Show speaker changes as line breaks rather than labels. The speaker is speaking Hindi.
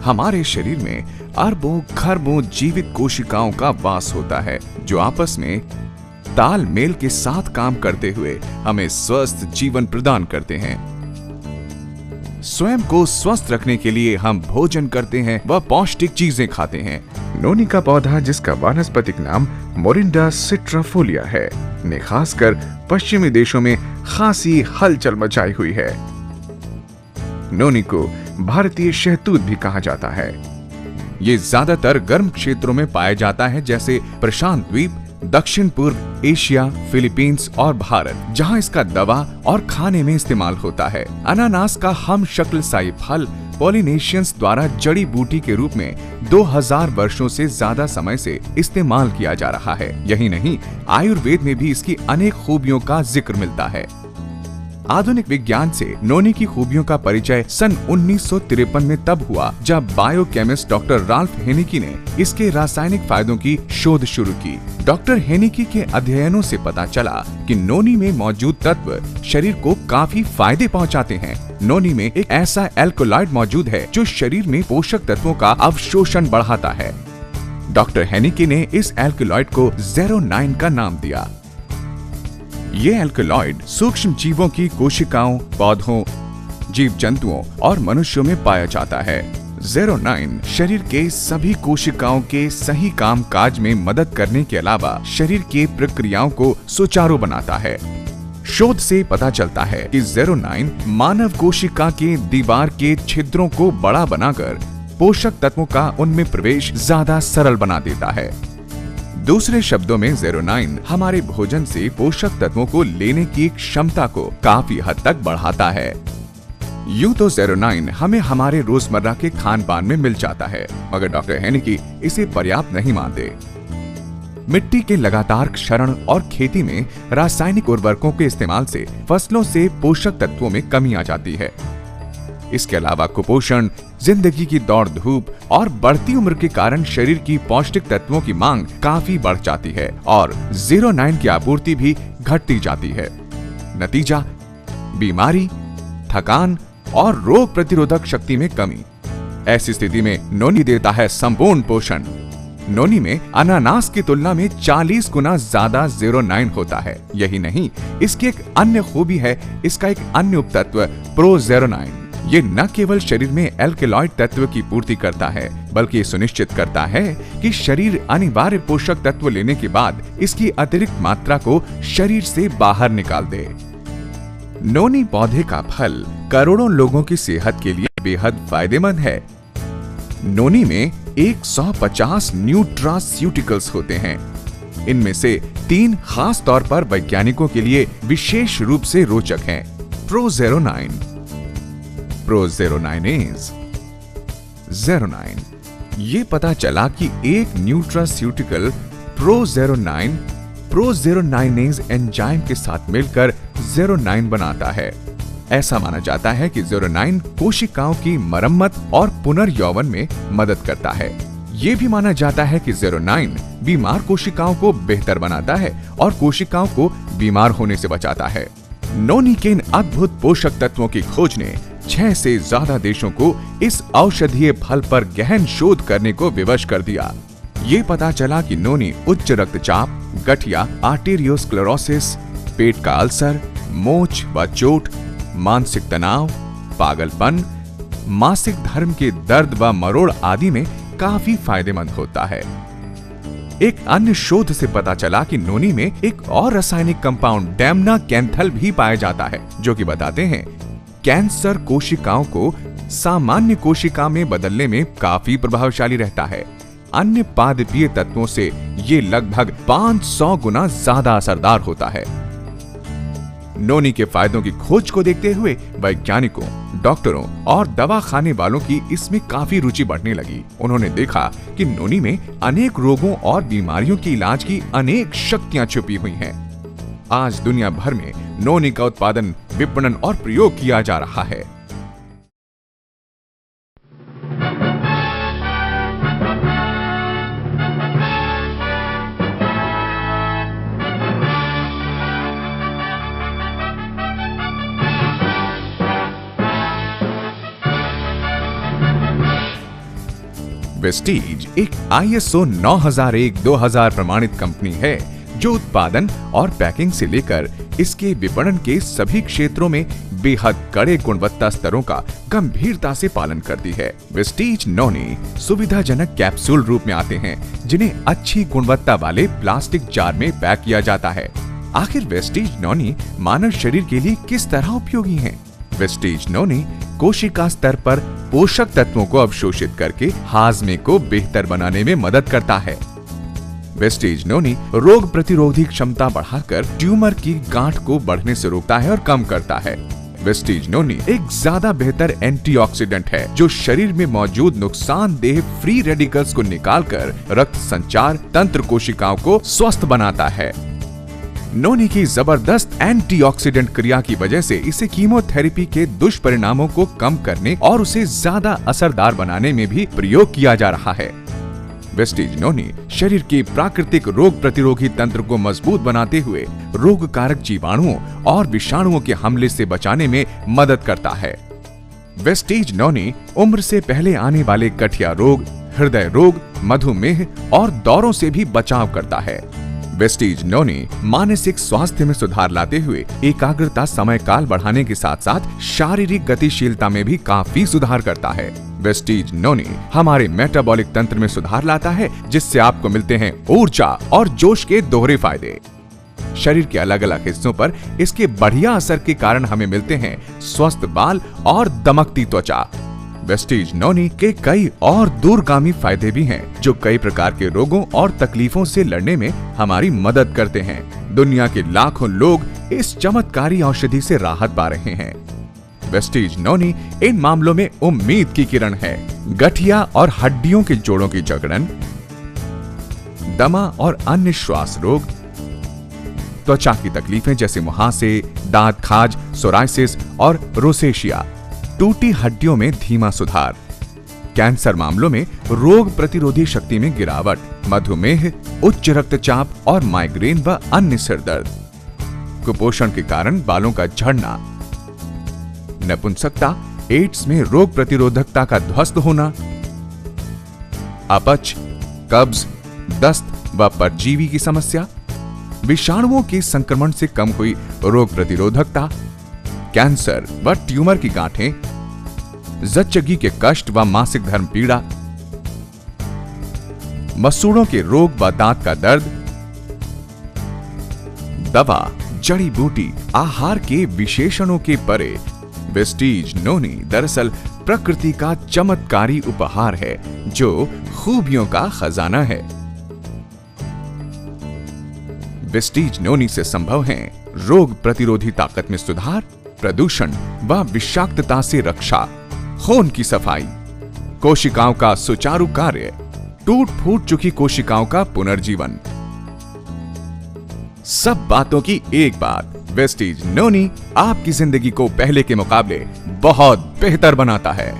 हमारे शरीर में अरबों खरबों जीवित कोशिकाओं का वास होता है, जो आपस में तालमेल के साथ काम करते हुए हमें स्वस्थ जीवन प्रदान करते हैं। स्वयं को स्वस्थ रखने के लिए हम भोजन करते हैं व पौष्टिक चीजें खाते हैं। नोनी का पौधा, जिसका वानस्पतिक नाम मोरिंडा सिट्राफोलिया है, ने खासकर पश्चिमी देशों में खासी हलचल मचाई हुई है। नोनी को भारतीय शहतूत भी कहा जाता है। ये ज्यादातर गर्म क्षेत्रों में पाया जाता है, जैसे प्रशांत द्वीप, दक्षिण पूर्व एशिया, फिलीपींस और भारत, जहां इसका दवा और खाने में इस्तेमाल होता है। अनानास का हम शक्ल साई फल पॉलिनेशियंस द्वारा जड़ी बूटी के रूप में 2000 वर्षों से ज्यादा समय से इस्तेमाल किया जा रहा है। यही नहीं, आयुर्वेद में भी इसकी अनेक खूबियों का जिक्र मिलता है। आधुनिक विज्ञान से नोनी की खूबियों का परिचय सन 1953 में तब हुआ जब बायोकेमिस्ट डॉक्टर राल्फ हेनिकी ने इसके रासायनिक फायदों की शोध शुरू की। डॉक्टर हेनिकी के अध्ययनों से पता चला कि नोनी में मौजूद तत्व शरीर को काफी फायदे पहुंचाते हैं। नोनी में एक ऐसा एल्कोलॉइड मौजूद है जो शरीर में पोषक तत्वों का अवशोषण बढ़ाता है। डॉक्टर हेनिकी ने इस एल्कोलॉइड को ज़ेरोनाइन का नाम दिया। ये एल्कोलॉइड सूक्ष्म जीवों की कोशिकाओं, पौधों, जीव जंतुओं और मनुष्यों में पाया जाता है। ज़ेरोनाइन शरीर के सभी कोशिकाओं के सही काम काज में मदद करने के अलावा शरीर के प्रक्रियाओं को सुचारू बनाता है। शोध से पता चलता है कि ज़ेरोनाइन मानव कोशिका के दीवार के छिद्रों को बड़ा बनाकर पोषक तत्वों का उनमें प्रवेश ज्यादा सरल बना देता है। दूसरे शब्दों में, ज़ेरोनाइन हमारे भोजन से पोषक तत्वों को लेने की क्षमता को काफी हद तक बढ़ाता है। यूं तो ज़ेरोनाइन हमें हमारे रोजमर्रा के खान पान में मिल जाता है, मगर डॉक्टर हेनिकी इसे पर्याप्त नहीं मानते। मिट्टी के लगातार क्षरण और खेती में रासायनिक उर्वरकों के इस्तेमाल से फसलों से पोषक तत्वों में कमी आ जाती है। इसके अलावा कुपोषण, जिंदगी की दौड़ धूप और बढ़ती उम्र के कारण शरीर की पौष्टिक तत्वों की मांग काफी बढ़ जाती है और ज़ेरोनाइन की आपूर्ति भी घटती जाती है। नतीजा, बीमारी, थकान और रोग प्रतिरोधक शक्ति में कमी। ऐसी स्थिति में नोनी देता है संपूर्ण पोषण। नोनी में अनानास की तुलना में 40 गुना ज्यादा ज़ेरोनाइन होता है। यही नहीं, इसकी एक अन्य खूबी है इसका एक अन्य उपतत्व प्रोज़ेरोनाइन। ये न केवल शरीर में एल्केलॉइड तत्व की पूर्ति करता है, बल्कि ये सुनिश्चित करता है कि शरीर अनिवार्य पोषक तत्व लेने के बाद इसकी अतिरिक्त मात्रा को शरीर से बाहर निकाल दे। नोनी पौधे का फल करोड़ों लोगों की सेहत के लिए बेहद फायदेमंद है। नोनी में 150 न्यूट्रास्यूटिकल्स होते हैं। इनमें से 3 खास तौर पर वैज्ञानिकों के लिए विशेष रूप से रोचक हैं। प्रोज़ेरोनाइन, प्रोज़ेरोनाइनेज, ज़ेरोनाइन। ये पता चला कि एक न्यूट्रास्यूटिकल प्रोज़ेरोनाइनेज एंजाइम के साथ मिलकर ज़ेरोनाइन बनाता है। ऐसा माना जाता है कि ज़ेरोनाइन कोशिकाओं की मरम्मत और पुनर्यौवन में मदद करता है। ये भी माना जाता है कि ज़ेरोनाइन बीमार कोशिकाओं को बेहतर बनाता है और कोशिकाओं को बीमार होने से बचाता है। नोनी के इन अद्भुत पोषक तत्वों की खोज ने 6 से ज्यादा देशों को इस औषधीय फल पर गहन शोध करने को विवश कर दिया। ये पता चला कि नोनी उच्च रक्तचाप, गठिया, आर्टेरियोस्क्लेरोसिस, पेट का अल्सर, मोच व चोट, मानसिक तनाव, पागलपन, मासिक धर्म के दर्द व मरोड़ आदि में काफी फायदेमंद होता है। एक अन्य शोध से पता चला कि नोनी में एक और रासायनिक कंपाउंड डेमनाकैंथल भी पाया जाता है, जो कि बताते हैं कैंसर कोशिकाओं को सामान्य कोशिका में बदलने में काफी प्रभावशाली रहता है। अन्य पादपीय तत्वों से ये लगभग 500 गुना ज्यादा असरदार होता है। नोनी के फायदों की खोज को देखते हुए वैज्ञानिकों, डॉक्टरों और दवा खाने वालों की इसमें काफी रुचि बढ़ने लगी। उन्होंने देखा कि नोनी में अनेक रोगों और बीमारियों के इलाज की अनेक शक्तियां छुपी हुई हैं। आज दुनिया भर में नोनी का उत्पादन, विपणन और प्रयोग किया जा रहा है। वेस्टीज एक ISO 9001-2000 प्रमाणित कंपनी है जो उत्पादन और पैकिंग से लेकर इसके विपणन के सभी क्षेत्रों में बेहद कड़े गुणवत्ता स्तरों का गंभीरता से पालन करती है। वेस्टीज नोनी सुविधाजनक कैप्सूल रूप में आते हैं जिन्हें अच्छी गुणवत्ता वाले प्लास्टिक जार में पैक किया जाता है। आखिर वेस्टीज नोनी मानव शरीर के लिए किस तरह उपयोगी हैं? वेस्टीज नोनी कोशिका स्तर पर पोषक तत्वों को अवशोषित करके हाजमे को बेहतर बनाने में मदद करता है। वेस्टीज नोनी रोग प्रतिरोधी क्षमता बढ़ाकर ट्यूमर की गांठ को बढ़ने से रोकता है और कम करता है। वेस्टीज नोनी एक ज्यादा बेहतर एंटीऑक्सीडेंट है जो शरीर में मौजूद नुकसानदेह फ्री रेडिकल्स को निकालकर रक्त संचार तंत्र कोशिकाओं को स्वस्थ बनाता है। नोनी की जबरदस्त एंटीऑक्सीडेंट क्रिया की वजह से इसे कीमोथेरेपी के दुष्परिणामों को कम करने और उसे ज्यादा असरदार बनाने में भी प्रयोग किया जा रहा है। वेस्टीज नोनी शरीर के प्राकृतिक रोग प्रतिरोधी तंत्र को मजबूत बनाते हुए रोगकारक जीवाणुओं और विषाणुओं के हमले से बचाने में मदद करता है। वेस्टीज नोनी उम्र से पहले आने वाले गठिया रोग, हृदय रोग, मधुमेह और दौरों से भी बचाव करता है। वेस्टीज नोनी मानसिक स्वास्थ्य में सुधार लाते हुए एकाग्रता समय काल बढ़ाने के साथ साथ शारीरिक गतिशीलता में भी काफी सुधार करता है। वेस्टीज नोनी हमारे मेटाबॉलिक तंत्र में सुधार लाता है जिससे आपको मिलते हैं ऊर्जा और जोश के दोहरे फायदे। शरीर के अलग अलग हिस्सों पर इसके बढ़िया असर के कारण हमें मिलते हैं स्वस्थ बाल और दमकती त्वचा। वेस्टीज नोनी के कई और दूरगामी फायदे भी हैं जो कई प्रकार के रोगों और तकलीफों से लड़ने में हमारी मदद करते हैं। दुनिया के लाखों लोग इस चमत्कारी औषधि से राहत पा रहे हैं। वेस्टीज नोनी इन मामलों में उम्मीद की किरण है। गठिया और हड्डियों के जोड़ों की जकड़न, दमा और अन्य श्वास रोग, त्वचा की तकलीफें जैसे मुहासे, दांत खाज, सोराइसिस और रोसेशिया, टूटी हड्डियों में धीमा सुधार, कैंसर मामलों में रोग प्रतिरोधी शक्ति में गिरावट, मधुमेह, उच्च रक्तचाप और माइग्रेन व अन्य सिरदर्द, कुपोषण के कारण बालों का झड़ना, नपुंसकता, एड्स में रोग प्रतिरोधकता का ध्वस्त होना, अपच, कब्ज, दस्त व परजीवी की समस्या, विषाणुओं के संक्रमण से कम हुई रोग प्रतिरोधकता, कैंसर व ट्यूमर की गांठें, जच्चगी के कष्ट व मासिक धर्म पीड़ा, मसूड़ों के रोग व दांत का दर्द, दवा, जड़ी बूटी, आहार के विशेषणों के परे वेस्टीज नोनी दरअसल प्रकृति का चमत्कारी उपहार है जो खूबियों का खजाना है। वेस्टीज नोनी से संभव है रोग प्रतिरोधी ताकत में सुधार, प्रदूषण व विषाक्तता से रक्षा, खून की सफाई, कोशिकाओं का सुचारू कार्य, टूट फूट चुकी कोशिकाओं का पुनर्जीवन। सब बातों की एक बात, वेस्टीज नोनी आपकी जिंदगी को पहले के मुकाबले बहुत बेहतर बनाता है।